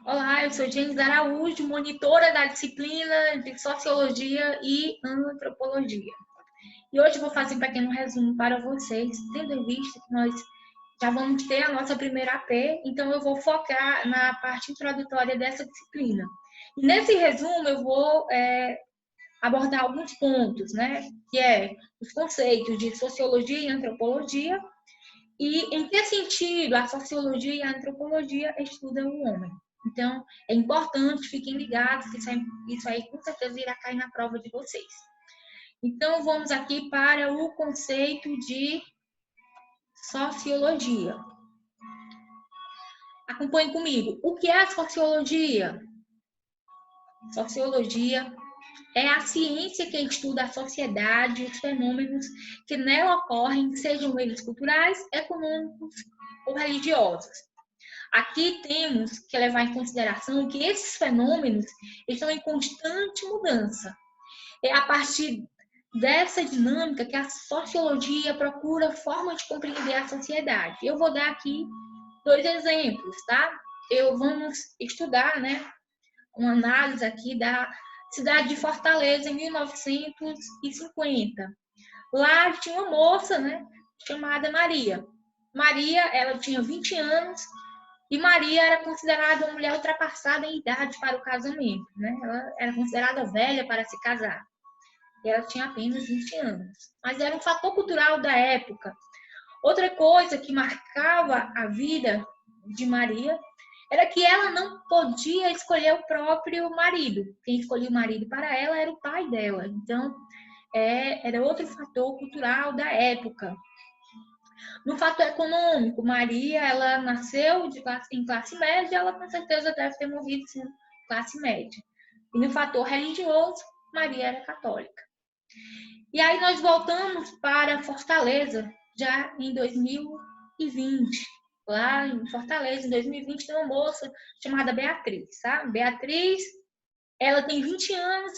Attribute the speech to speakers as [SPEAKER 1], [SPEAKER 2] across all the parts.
[SPEAKER 1] Olá, eu sou James Araújo, monitora da disciplina de Sociologia e Antropologia. E hoje eu vou fazer um pequeno resumo para vocês, tendo em vista que nós já vamos ter a nossa primeira AP, então eu vou focar na parte introdutória dessa disciplina. E nesse resumo eu vou abordar alguns pontos, né? Que é os conceitos de Sociologia e Antropologia, e em que sentido a sociologia e a antropologia estudam o homem. Então, é importante, fiquem ligados, que isso aí com certeza irá cair na prova de vocês. Então, vamos aqui para o conceito de sociologia. Acompanhe comigo. O que é a sociologia? Sociologia é a ciência que estuda a sociedade e os fenômenos que nela ocorrem, sejam eles culturais, econômicos ou religiosos. Aqui temos que levar em consideração que esses fenômenos estão em constante mudança. É a partir dessa dinâmica que a sociologia procura formas de compreender a sociedade. Eu vou dar aqui 2 exemplos, tá? Vamos estudar, né, uma análise aqui da cidade de Fortaleza em 1950. Lá tinha uma moça, né, chamada Maria. Maria, ela tinha 20 anos, e Maria era considerada uma mulher ultrapassada em idade para o casamento, né? Ela era considerada velha para se casar. E ela tinha apenas 20 anos. Mas era um fator cultural da época. Outra coisa que marcava a vida de Maria era que ela não podia escolher o próprio marido. Quem escolhia o marido para ela era o pai dela. Então, era outro fator cultural da época. No fator econômico, Maria, ela nasceu em classe média, ela com certeza deve ter morrido sendo classe média. E no fator religioso, Maria era católica. E aí nós voltamos para Fortaleza, já em 2020. Lá em Fortaleza, em 2020, tem uma moça chamada Beatriz, sabe? Beatriz, ela tem 20 anos,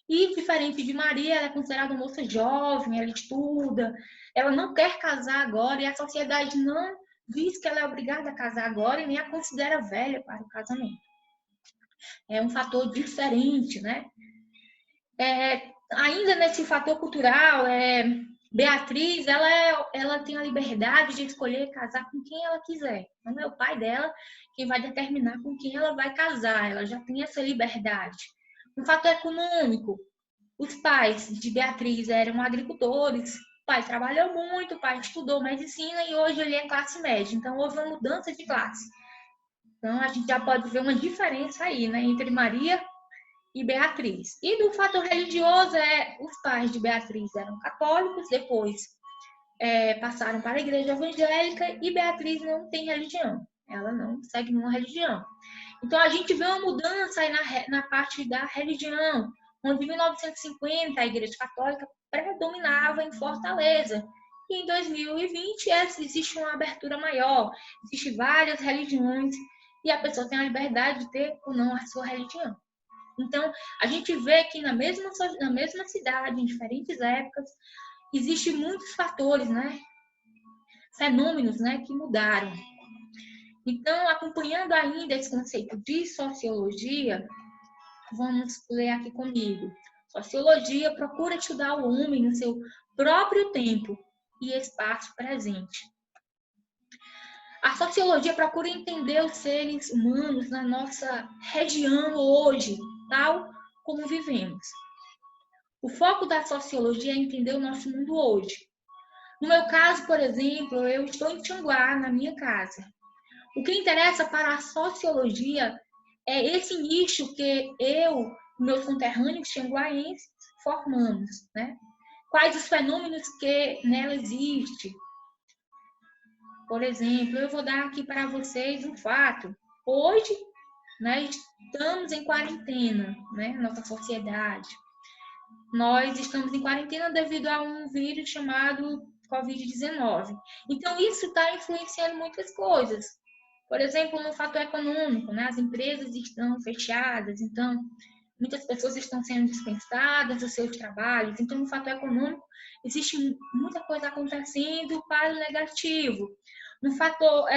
[SPEAKER 1] e, diferente de Maria, ela é considerada uma moça jovem, ela estuda, ela não quer casar agora, e a sociedade não diz que ela é obrigada a casar agora e nem a considera velha para o casamento. É um fator diferente, né? Ainda nesse fator cultural, Beatriz, ela tem a liberdade de escolher casar com quem ela quiser. Não é o pai dela quem vai determinar com quem ela vai casar, ela já tem essa liberdade. No fator econômico, os pais de Beatriz eram agricultores, o pai trabalhou muito, o pai estudou medicina e hoje ele é classe média. Então, houve uma mudança de classe. Então, a gente já pode ver uma diferença aí, né, entre Maria e Beatriz. E do fator religioso, os pais de Beatriz eram católicos, depois passaram para a igreja evangélica e Beatriz não tem religião. Ela não segue nenhuma religião. Então, a gente vê uma mudança aí na parte da religião, onde em 1950 a Igreja Católica predominava em Fortaleza. E em 2020 existe uma abertura maior, existem várias religiões e a pessoa tem a liberdade de ter ou não a sua religião. Então, a gente vê que na mesma cidade, em diferentes épocas, existem muitos fatores, né? Fenômenos, né, que mudaram. Então, acompanhando ainda esse conceito de sociologia, vamos ler aqui comigo. Sociologia procura estudar o homem no seu próprio tempo e espaço presente. A sociologia procura entender os seres humanos na nossa região hoje, tal como vivemos. O foco da sociologia é entender o nosso mundo hoje. No meu caso, por exemplo, eu estou em Tianguá, na minha casa. O que interessa para a sociologia é esse nicho que eu e meus conterrâneos tianguaenses formamos, né? Quais os fenômenos que nela existem. Por exemplo, eu vou dar aqui para vocês um fato. Hoje, né, estamos em quarentena, né, nossa sociedade. Nós estamos em quarentena devido a um vírus chamado Covid-19. Então, isso está influenciando muitas coisas. Por exemplo, no fator econômico, né? As empresas estão fechadas, então muitas pessoas estão sendo dispensadas dos seus trabalhos. Então, no fator econômico, existe muita coisa acontecendo para o negativo. No fator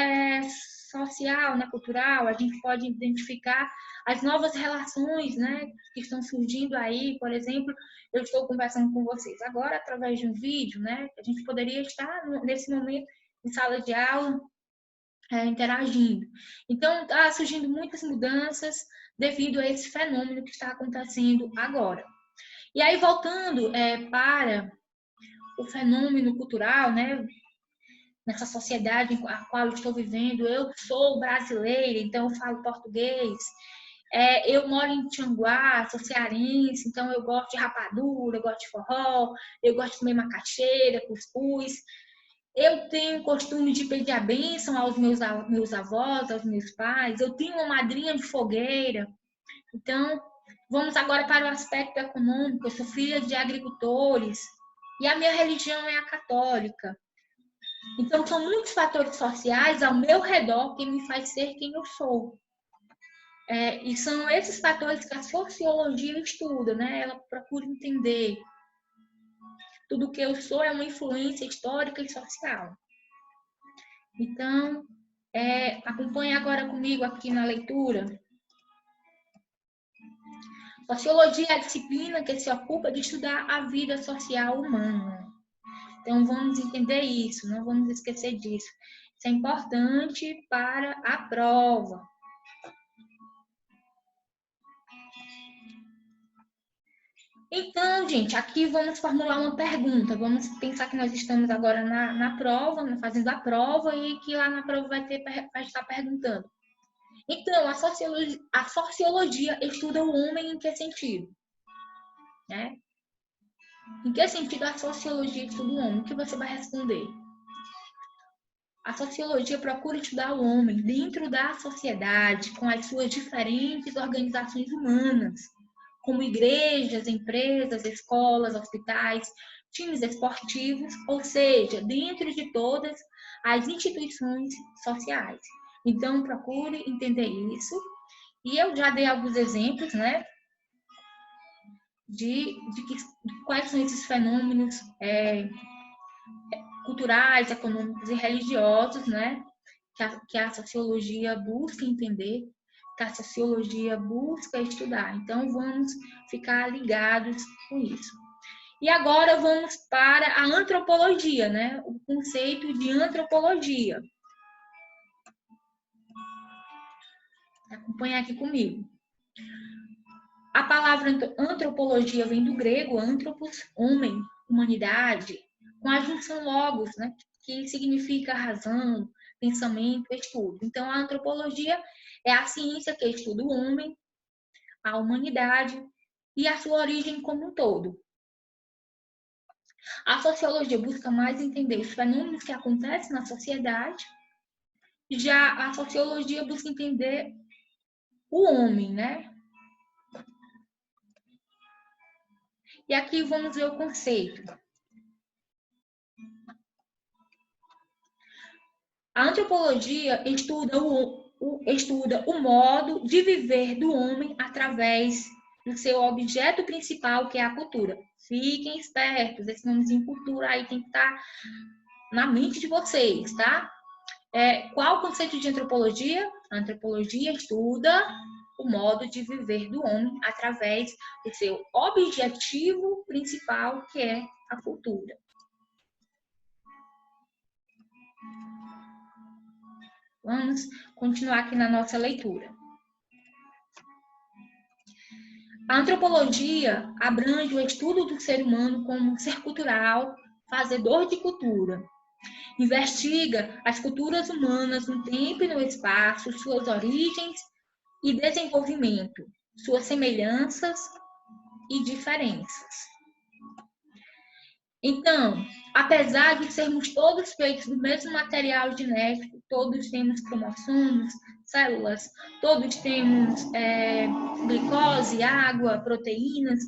[SPEAKER 1] social, né, cultural, a gente pode identificar as novas relações, né, que estão surgindo aí. Por exemplo, eu estou conversando com vocês agora através de um vídeo, né? A gente poderia estar nesse momento em sala de aula, interagindo. Então, está surgindo muitas mudanças devido a esse fenômeno que está acontecendo agora. E aí, voltando para o fenômeno cultural, né? Nessa sociedade a qual eu estou vivendo, eu sou brasileira, então eu falo português. Eu moro em Tianguá, sou cearense, então eu gosto de rapadura, eu gosto de forró, eu gosto de comer macaxeira, cuscuz. Eu tenho o costume de pedir a bênção aos meus avós, aos meus pais. Eu tenho uma madrinha de fogueira. Então, vamos agora para o aspecto econômico. Eu sou filha de agricultores e a minha religião é a católica. Então, são muitos fatores sociais ao meu redor que me faz ser quem eu sou. E são esses fatores que a sociologia estuda, né? Ela procura entender. Tudo que eu sou é uma influência histórica e social. Então, acompanhe agora comigo aqui na leitura. Sociologia é a disciplina que se ocupa de estudar a vida social humana. Então, vamos entender isso, não vamos esquecer disso. Isso é importante para a prova. Então, gente, aqui vamos formular uma pergunta. Vamos pensar que nós estamos agora na prova, fazendo a prova, e que lá na prova vai estar perguntando. Então, a sociologia estuda o homem em que sentido? Né? Em que sentido a sociologia estuda o homem? O que você vai responder? A sociologia procura estudar o homem dentro da sociedade, com as suas diferentes organizações humanas, como igrejas, empresas, escolas, hospitais, times esportivos, ou seja, dentro de todas as instituições sociais. Então, procure entender isso. E eu já dei alguns exemplos, né, de quais são esses fenômenos culturais, econômicos e religiosos, né, que a sociologia busca entender, que a sociologia busca estudar. Então, vamos ficar ligados com isso. E agora vamos para a antropologia, né? O conceito de antropologia. Acompanha aqui comigo. A palavra antropologia vem do grego anthropos, homem, humanidade, com a junção logos, né? Que significa razão, pensamento, estudo. Então, a antropologia é a ciência que estuda o homem, a humanidade e a sua origem como um todo. A sociologia busca mais entender os fenômenos que acontecem na sociedade, já a sociologia busca entender o homem, né? E aqui vamos ver o conceito. A antropologia estuda o modo de viver do homem através do seu objeto principal, que é a cultura. Fiquem espertos, esse nomezinho cultura aí tem que estar na mente de vocês, tá? Qual o conceito de antropologia? A antropologia estuda o modo de viver do homem através do seu objetivo principal, que é a cultura. Vamos continuar aqui na nossa leitura. A antropologia abrange o estudo do ser humano como um ser cultural, fazedor de cultura. Investiga as culturas humanas no tempo e no espaço, suas origens e desenvolvimento, suas semelhanças e diferenças. Então, apesar de sermos todos feitos do mesmo material genético, todos temos cromossomos, células, todos temos glicose, água, proteínas,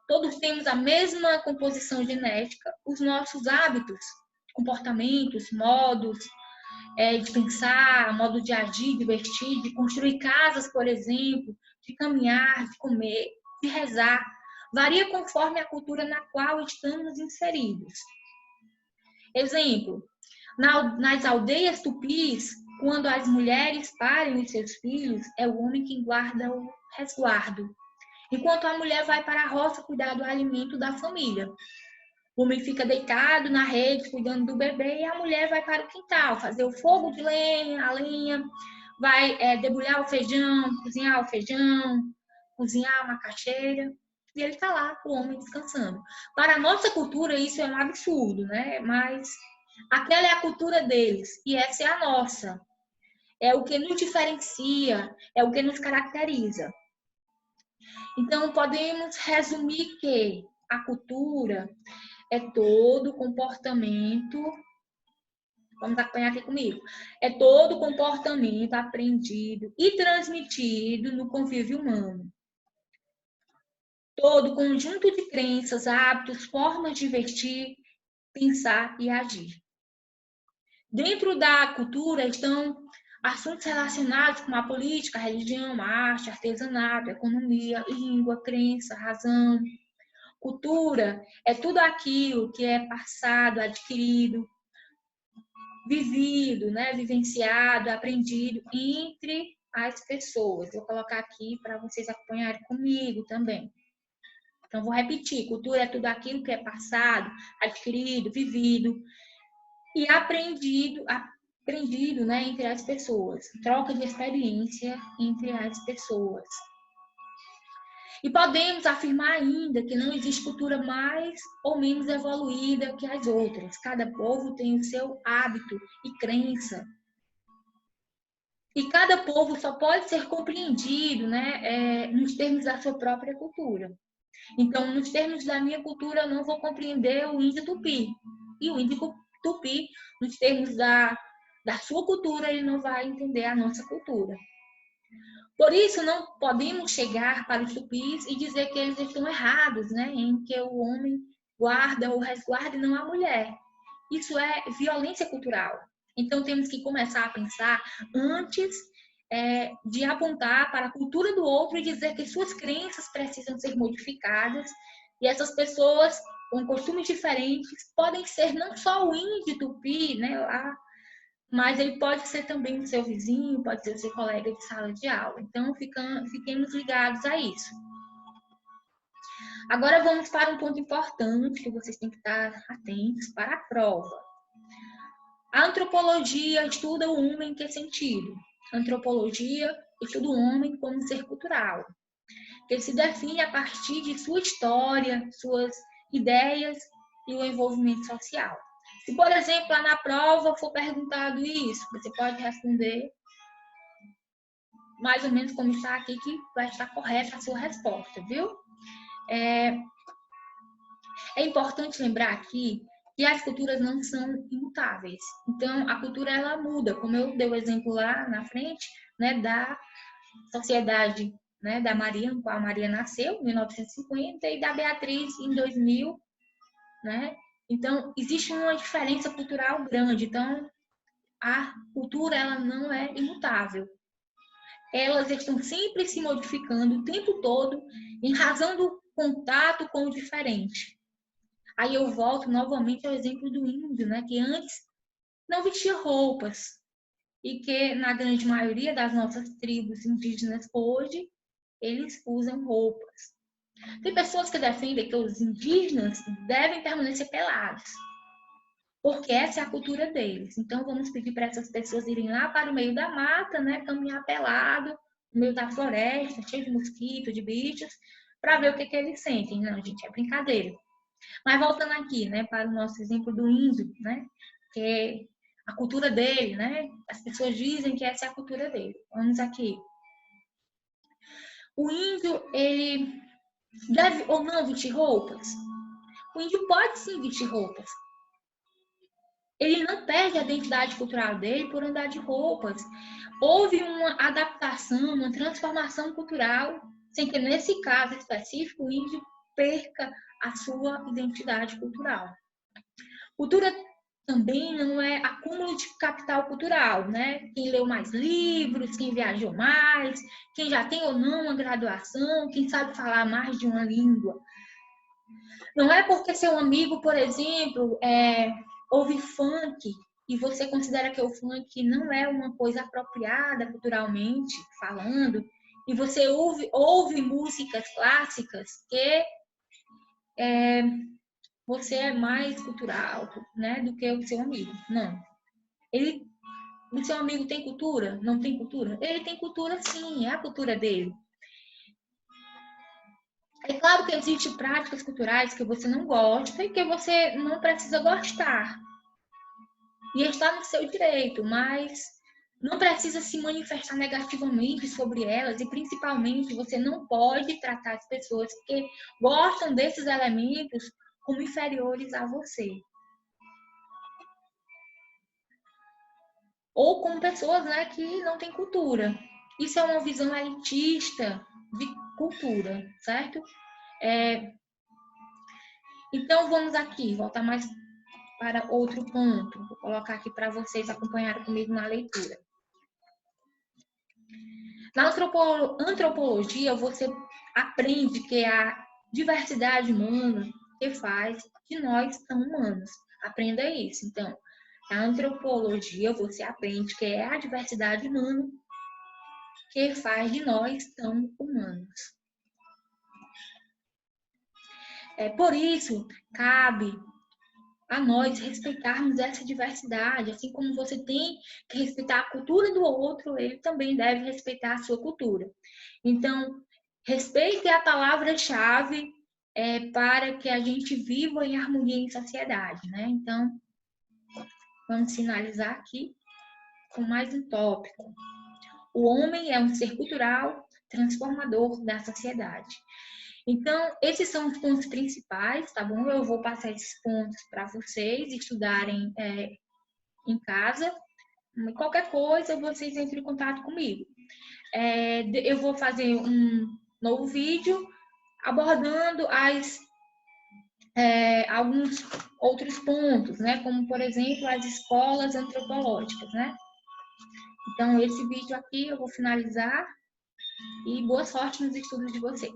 [SPEAKER 1] todos temos a mesma composição genética, os nossos hábitos, comportamentos, modos de pensar, modo de agir, de vestir, de construir casas, por exemplo, de caminhar, de comer, de rezar, varia conforme a cultura na qual estamos inseridos. Exemplo, Nas aldeias tupis, quando as mulheres parem os seus filhos, é o homem quem guarda o resguardo, enquanto a mulher vai para a roça cuidar do alimento da família. O homem fica deitado na rede cuidando do bebê e a mulher vai para o quintal fazer o fogo de lenha, a lenha, vai debulhar o feijão, cozinhar a macaxeira. E ele está lá, o homem descansando. Para a nossa cultura, isso é um absurdo, né? Mas aquela é a cultura deles e essa é a nossa. É o que nos diferencia, é o que nos caracteriza. Então, podemos resumir que a cultura é todo comportamento, vamos acompanhar aqui comigo, é todo comportamento aprendido e transmitido no convívio humano. Todo conjunto de crenças, hábitos, formas de vestir, pensar e agir. Dentro da cultura estão assuntos relacionados com a política, a religião, a arte, artesanato, economia, língua, crença, razão. Cultura é tudo aquilo que é passado, adquirido, vivido, né? Vivenciado, aprendido entre as pessoas. Vou colocar aqui para vocês acompanharem comigo também. Então, vou repetir. Cultura é tudo aquilo que é passado, adquirido, vivido e aprendido, né, entre as pessoas. Troca de experiência entre as pessoas. E podemos afirmar ainda que não existe cultura mais ou menos evoluída que as outras. Cada povo tem o seu hábito e crença. E cada povo só pode ser compreendido, né, nos termos da sua própria cultura. Então, nos termos da minha cultura, eu não vou compreender o índio tupi. E o índio tupi, nos termos da sua cultura, ele não vai entender a nossa cultura. Por isso, não podemos chegar para os tupis e dizer que eles estão errados, né, em que o homem guarda ou resguarda e não a mulher. Isso é violência cultural. Então, temos que começar a pensar antes de apontar para a cultura do outro e dizer que suas crenças precisam ser modificadas e essas pessoas com costumes diferentes podem ser não só o índio tupi, né, lá, mas ele pode ser também o seu vizinho, pode ser o seu colega de sala de aula. Então, fiquemos ligados a isso. Agora, vamos para um ponto importante que vocês têm que estar atentos para a prova. A antropologia estuda o homem em que sentido? A antropologia estuda o homem como ser cultural, que ele se define a partir de sua história, suas ideias e o envolvimento social. Se, por exemplo, lá na prova for perguntado isso, você pode responder mais ou menos como está aqui, que vai estar correta a sua resposta, viu? É importante lembrar aqui que as culturas não são imutáveis. Então, a cultura, ela muda, como eu dei o exemplo lá na frente, né, da sociedade, né, da Maria, em qual a Maria nasceu, em 1950, e da Beatriz, em 2000, né? Então, existe uma diferença cultural grande. Então, a cultura, ela não é imutável. Elas estão sempre se modificando o tempo todo em razão do contato com o diferente. Aí eu volto novamente ao exemplo do índio, né, que antes não vestia roupas e que na grande maioria das nossas tribos indígenas hoje, eles usam roupas. Tem pessoas que defendem que os indígenas devem permanecer pelados, porque essa é a cultura deles. Então, vamos pedir para essas pessoas irem lá para o meio da mata, né, caminhar pelado, no meio da floresta, cheio de mosquitos, de bichos, para ver o que eles sentem. Não, gente, é brincadeira. Mas voltando aqui, né, para o nosso exemplo do índio, né, que é a cultura dele, né, as pessoas dizem que essa é a cultura dele. Vamos aqui. O índio, ele deve ou não vestir roupas? O índio pode sim vestir roupas. Ele não perde a identidade cultural dele por andar de roupas. Houve uma adaptação, uma transformação cultural, sem que, nesse caso específico, o índio perca a sua identidade cultural. Cultura também não é acúmulo de capital cultural, né? Quem leu mais livros, quem viajou mais, quem já tem ou não uma graduação, quem sabe falar mais de uma língua. Não é porque seu amigo, por exemplo, ouve funk e você considera que o funk não é uma coisa apropriada culturalmente falando, e você ouve músicas clássicas que você é mais cultural, né, do que o seu amigo. Não. O seu amigo tem cultura? Não tem cultura? Ele tem cultura sim, é a cultura dele. É claro que existem práticas culturais que você não gosta e que você não precisa gostar. E está no seu direito, mas não precisa se manifestar negativamente sobre elas e principalmente você não pode tratar as pessoas que gostam desses elementos como inferiores a você. Ou como pessoas, né, que não têm cultura. Isso é uma visão elitista de cultura, certo? Então, vamos aqui, voltar mais para outro ponto. Vou colocar aqui para vocês acompanharem comigo na leitura. Na antropologia, você aprende que a diversidade humana que faz de nós tão humanos. Aprenda isso. Então, na antropologia, você aprende que é a diversidade humana que faz de nós tão humanos. Por isso, cabe a nós respeitarmos essa diversidade, assim como você tem que respeitar a cultura do outro, ele também deve respeitar a sua cultura. Então, respeito é a palavra-chave para que a gente viva em harmonia em sociedade, né? Então, vamos finalizar aqui com mais um tópico. O homem é um ser cultural, transformador da sociedade. Então, esses são os pontos principais, tá bom? Eu vou passar esses pontos para vocês estudarem em casa. Qualquer coisa, vocês entrem em contato comigo. Eu vou fazer um novo vídeo abordando alguns outros pontos, né? Como, por exemplo, as escolas antropológicas, né? Então, esse vídeo aqui eu vou finalizar e boa sorte nos estudos de vocês.